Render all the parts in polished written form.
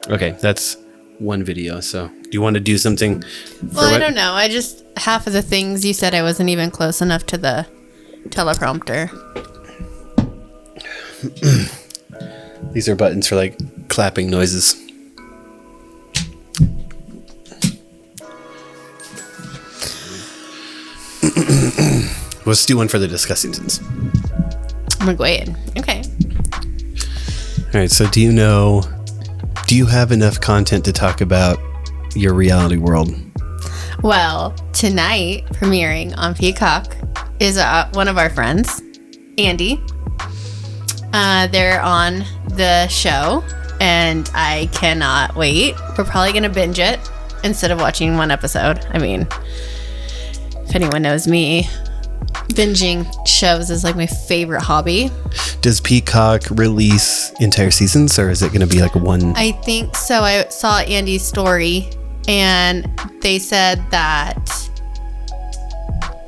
Okay, that's one video. So do you want to do something? Well, I don't know. Half of the things you said I wasn't even close enough to the teleprompter. These are buttons for like clapping noises. Let's do one for the Disgustingtons. I'm going. Okay. All right. So do you have enough content to talk about your reality world? Well, tonight, premiering on Peacock, is one of our friends, Andy. They're on the show, and I cannot wait. We're probably going to binge it instead of watching one episode. I mean, if anyone knows me, binging shows is like my favorite hobby. Does Peacock release entire seasons, or is it going to be like one? I think so. I saw Andy's story, and they said that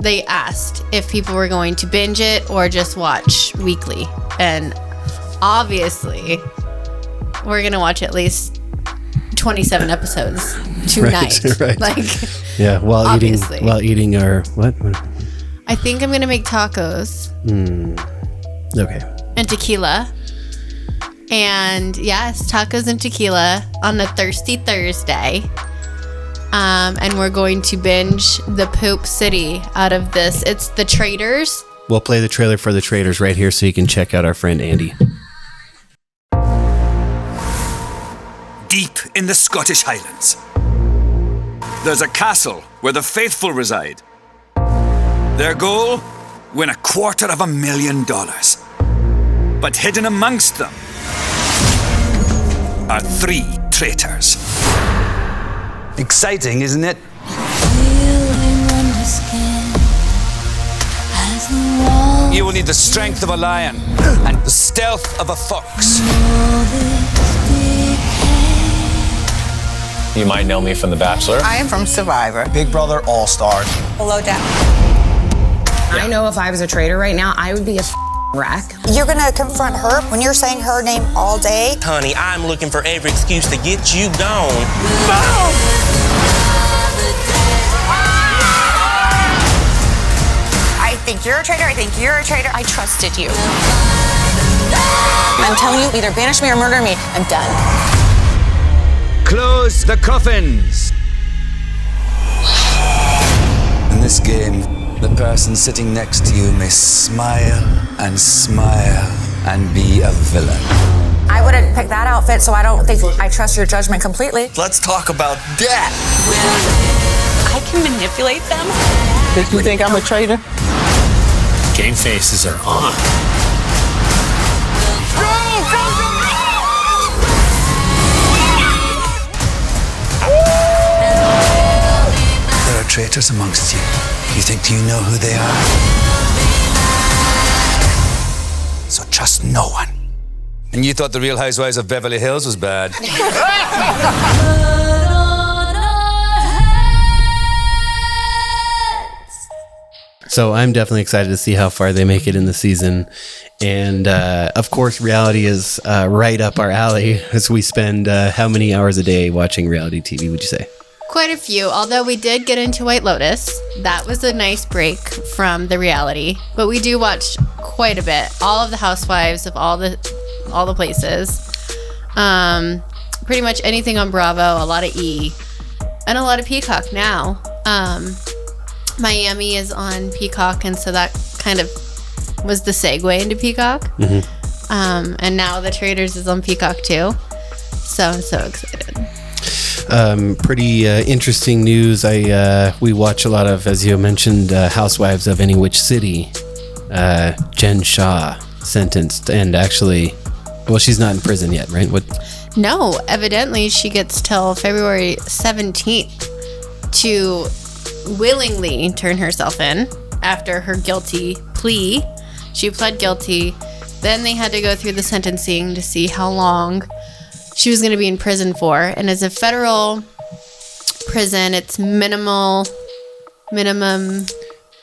they asked if people were going to binge it or just watch weekly. And obviously, we're going to watch at least 27 episodes tonight. Right. Like, yeah, while eating our what? I think I'm going to make tacos. Okay. And tequila. And yes, tacos and tequila on a Thirsty Thursday. And we're going to binge the Poop City out of this. It's The Traitors. We'll play the trailer for The Traitors right here so you can check out our friend Andy. Deep in the Scottish Highlands, there's a castle where the faithful reside. Their goal? Win $250,000. But hidden amongst them are 3 traitors. Exciting, isn't it? You will need the strength of a lion and the stealth of a fox. You might know me from The Bachelor. I am from Survivor. Big Brother All-Stars. Below Deck. I know if I was a traitor right now, I would be a wreck. You're gonna confront her when you're saying her name all day? Honey, I'm looking for every excuse to get you gone. I think you're a traitor. I think you're a traitor. I trusted you. I'm telling you, either banish me or murder me. I'm done. Close the coffins. In this game, the person sitting next to you may smile and be a villain. I wouldn't pick that outfit, so I don't think I trust your judgment completely. Let's talk about that. I can manipulate them. Did you think I'm a traitor? Game faces are on. There are traitors amongst you. Do you know who they are? So trust no one. And you thought The Real Housewives of Beverly Hills was bad. So I'm definitely excited to see how far they make it in the season. And of course, reality is right up our alley as we spend how many hours a day watching reality TV, would you say? Quite a few, although we did get into White Lotus. That was a nice break from the reality. But we do watch quite a bit. All of the housewives of all the places. Pretty much anything on Bravo, a lot of E. And a lot of Peacock now. Miami is on Peacock, and so that kind of was the segue into Peacock. Mm-hmm. And now The Traitors is on Peacock too. So I'm so excited. Pretty interesting news. We watch a lot of, as you mentioned, Housewives of Any Which City. Jen Shah sentenced, and actually, well, she's not in prison yet, right? No, evidently she gets till February 17th to willingly turn herself in after her guilty plea. She pled guilty. Then they had to go through the sentencing to see how long she was going to be in prison for. And as a federal prison, it's minimum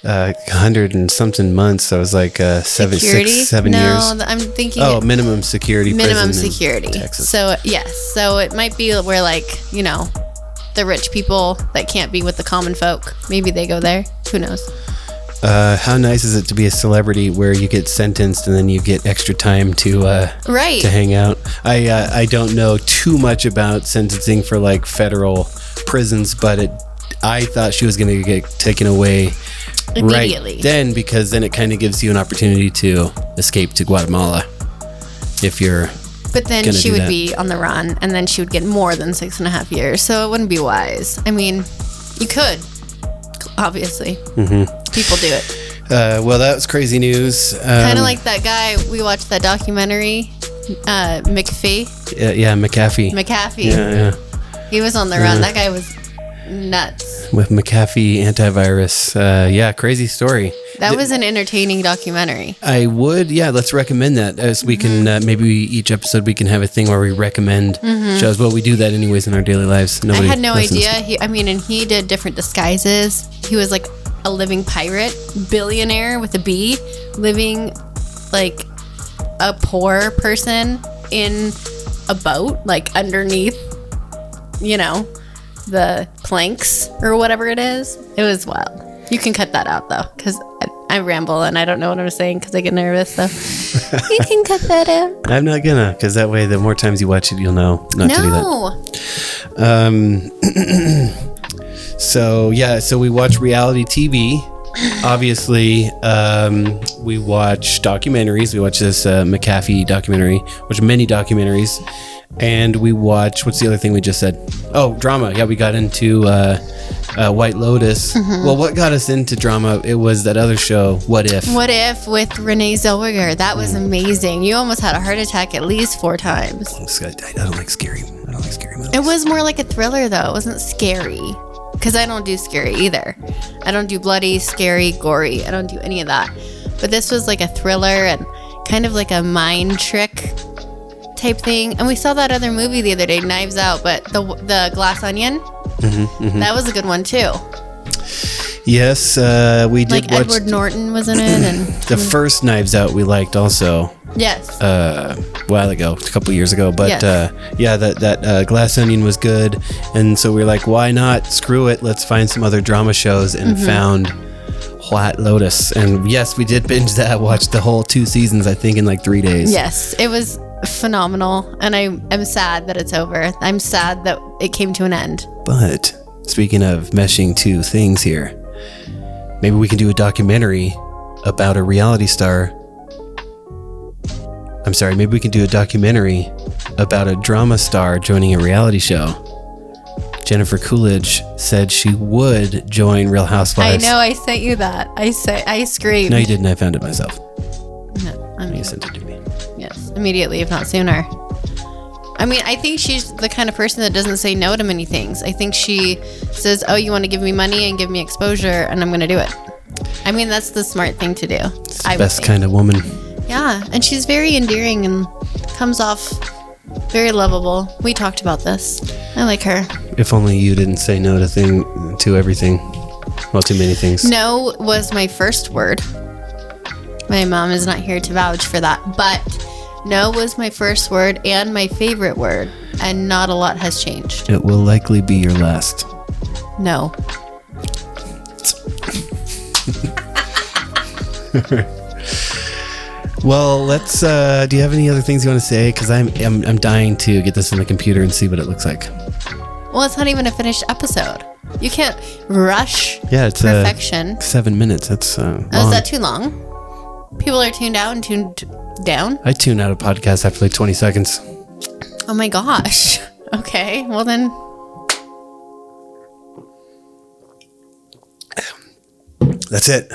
100 and something months. So it was like Security? 6, 7 no, years. I'm thinking Minimum security. minimum prison in security. Texas. So yes, so it might be where like the rich people that can't be with the common folk. Maybe they go there. Who knows? How nice is it to be a celebrity where you get sentenced and then you get extra time to Right. to hang out? I don't know too much about sentencing for like federal prisons, but I thought she was going to get taken away Immediately. right then, because then it kind of gives you an opportunity to escape to Guatemala if you're. But then gonna she do would that. be on the run, and then she would get more than 6.5 years. So it wouldn't be wise. I mean, you could, obviously. People do it. Well, that was crazy news. Kind of like that guy we watched that documentary, McAfee. Yeah, McAfee. Yeah. He was on the run. That guy was nuts. With McAfee antivirus. Yeah, crazy story. That was an entertaining documentary. I would, let's recommend that. As we can, maybe each episode we can have a thing where we recommend shows. Well, we do that anyways in our daily lives. I had no listens. idea. And he did different disguises. He was like a living pirate, billionaire with a B, living like a poor person in a boat, like underneath, the planks or whatever it is. It was wild. You can cut that out though, because I ramble and I don't know what I'm saying because I get nervous. So you can cut that out. I'm not gonna, because that way the more times you watch it, you'll know not to do that. So we watch reality TV. Obviously, we watch documentaries. We watch this McAfee documentary, watch many documentaries, and we watch, what's the other thing we just said? Oh, drama. Yeah, we got into White Lotus. Well, what got us into drama? It was that other show, What If? What If with Renee Zellweger. That was amazing. You almost had a heart attack at least 4 times. I don't like scary movies. It was more like a thriller though. It wasn't scary. Because I don't do scary either. I don't do bloody, scary, gory. I don't do any of that. But this was like a thriller and kind of like a mind trick type thing. And we saw that other movie the other day, Knives Out, but the Glass Onion, that was a good one too. Yes, we did Like watch. Edward Norton was in it, and the first Knives Out we liked also. yes, A while ago, a couple years ago, but Yes. that Glass Onion was good, and so we were like, why not? Screw it, let's find some other drama shows, and found White Lotus, and yes, we did binge that. Watched the whole 2 seasons, I think, in like 3 days. yes, it was phenomenal, and I am sad that it's over. I'm sad that it came to an end. But speaking of meshing 2 things here, maybe we can do a documentary about a reality star. I'm sorry, maybe we can do a documentary about a drama star joining a reality show. Jennifer Coolidge said she would join Real I Housewives. know, I sent you that. I screamed. No, you didn't. I found it myself. No, I mean, You sent it to me. yes, immediately, if not sooner. I mean, I think she's the kind of person that doesn't say no to many things. I think she says, oh, you want to give me money and give me exposure, and I'm going to do it. I mean, that's the smart thing to do. It's the best kind of woman. Yeah, and she's very endearing and comes off very lovable. We talked about this. I like her. If only you didn't say no to everything. Well, too many things. No was my first word. My mom is not here to vouch for that, but no was my first word and my favorite word, and not a lot has changed. It will likely be your last. No. Well, let's. Do you have any other things you want to say? Because I'm dying to get this on the computer and see what it looks like. Well, it's not even a finished episode. You can't rush Yeah, it's perfection. 7 minutes. That's long. Oh, is that too long? People are tuned out and tuned down? I tune out a podcast after like 20 seconds. Oh my gosh. Okay, well then. That's it.